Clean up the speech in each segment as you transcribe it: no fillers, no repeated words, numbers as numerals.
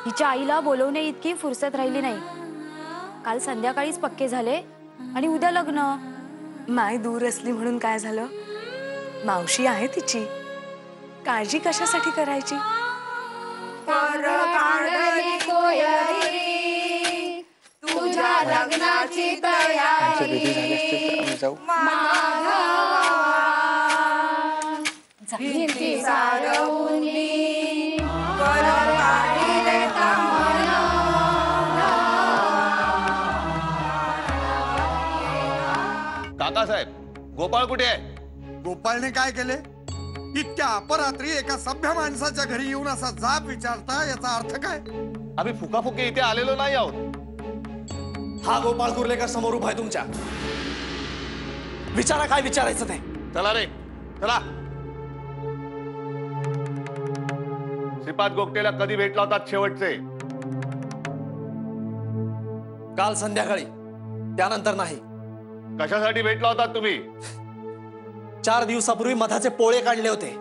हिच्या आईला बोलवणे इतकी फुरसत राहिली नाही. काल संध्याकाळीच पक्के झाले आणि उद्या लग्न. माय दूर असली म्हणून काय झालं? मावशी आहे तिची, काळजी कशासाठी करायची? तुझ्या लग्नाची तयारी जाऊ. काकासाहेब, गोपाळ कुठे आहे? गोपाळने काय केले? इतक्या अपरात्री एका सभ्य माणसाच्या घरी येऊन असा जाब विचारता, याचा अर्थ काय? आम्ही फुकाफुकी इथे आलेलो नाही आहोत. हा गोपाळ कुर्लेकर समोर उभा आहे तुमच्या. विचारा काय विचारायचं ते. चला रे चला. श्रीपाद गोगटेला कधी भेटला होता शेवटचे? काल संध्याकाळी, त्यानंतर नाही. कशासाठी भेटला होता तुम्ही? 4 दिवसापूर्वी मधाचे पोळे काढले होते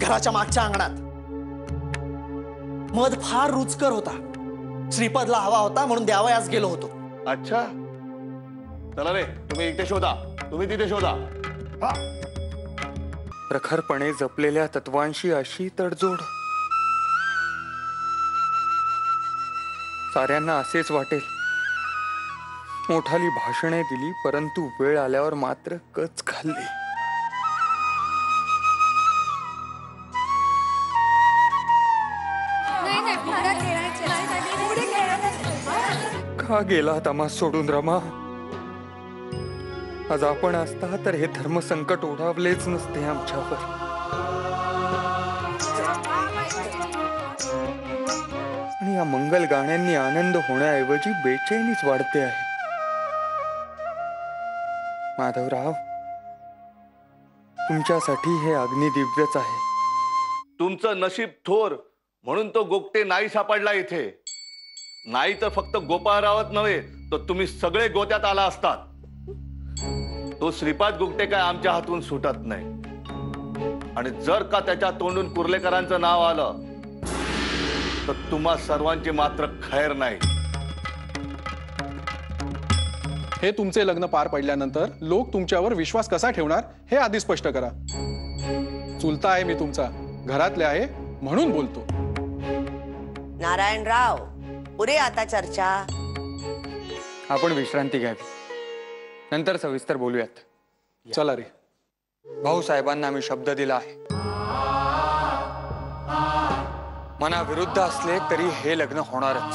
घराच्या मागच्या अंगणात. मध फार रुचकर होता. श्रीपादला हवा होता म्हणून द्यावयास गेलो होतो. अच्छा, चला रे, तुम्ही इथे शोधा, तुम्ही तिथे शोधा. प्रखरपणे जपलेल्या तत्वांशी अशी तडजोड. साऱ्यांना असेच वाटेल. मोठाली भाषणे दिली, परंतु वेळ आल्यावर मात्र कच खाल्ली. का गेला तमा सोडून रमा? आज आपण असता तर हे धर्मसंकट ओढावलेच नसते आमच्यावर. आणि या मंगल गाण्यांनी आनंद होण्याऐवजी बेचैनीच वाढते आहे. माधवराव, तुमच्यासाठी हे अग्निदिव्यच आहे. तुमचं नशीब थोर म्हणून तो गोगटे नाही सापडला इथे. नाही तर फक्त गोपाळरावच नव्हे तर तुम्ही सगळे गोत्यात आला असतात. तो श्रीपाद गोगटे काय आमच्या हातून सुटत नाही. आणि जर का त्याच्या तोंडून कुर्लेकरांचं नाव आलं तर तुम्हा सर्वांची मात्र खैर नाही. हे तुमचे लग्न पार पडल्यानंतर लोक तुमच्यावर विश्वास कसा ठेवणार हे आधी स्पष्ट करा. चुलता आहे मी तुमचा, घरातले आहे म्हणून बोलतो. नारायणराव, पुरे आता चर्चा. आपण विश्रांती घ्यावी, नंतर सविस्तर बोलूयात. चला रे. भाऊसाहेबांना आम्ही शब्द दिला आहे. मनाविरुद्ध असले तरी हे लग्न होणारच.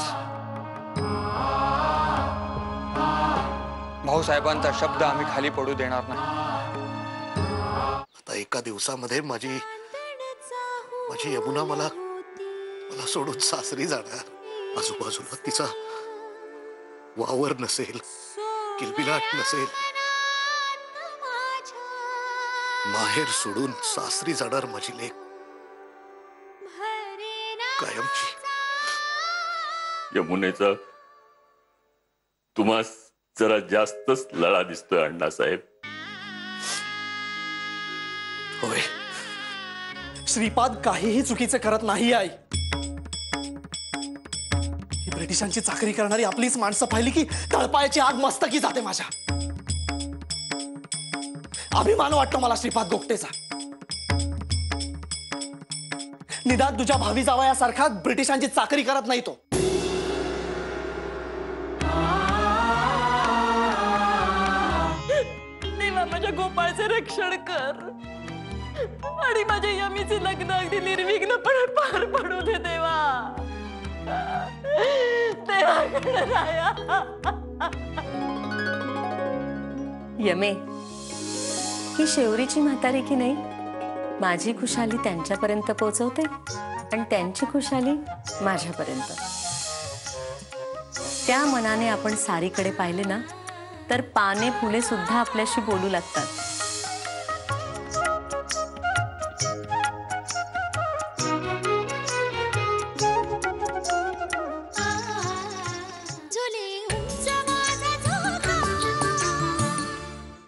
भाऊसाहेबांचा शब्द आम्ही खाली पडू देणार नाही. आता एका दिवसामध्ये माझी यमुना मला सोडून सासरी जाणार. आजूबाजूला तिचा वावर नसेल, किलबिलाट नसेल. माहेर सोडून सासरी जाणार माझी लेक कायमची. यमुनेचा तुम्हा जरा जास्तच लळा दिसतोय अण्णासाहेब. होय, श्रीपाद काहीही चुकीचे करत नाही. आई, ही ब्रिटिशांची चाकरी करणारी आपलीच माणसं पाहिली की तळपायाची आग मस्तकी जाते माझ्या. अभिमान वाटतो मला श्रीपाद गोगटेचा. निदान तुझ्या भावी जावयासारखा ब्रिटिशांची चाकरी करत नाही तो. देवा, माझ्या गोपाळचे रक्षण कर आणि माझ्या यमीचे लग्न अगदी निर्विघ्नपणे पार पडू दे देवा. यमे, ही शेवरीची म्हातारी की नाही, माझी खुशाली त्यांच्यापर्यंत पोहोचवते आणि त्यांची खुशाली माझ्यापर्यंत. त्या मनाने आपण सारीकडे पाहिले ना तर पाने फुले सुद्धा आपल्याशी बोलू लागतात.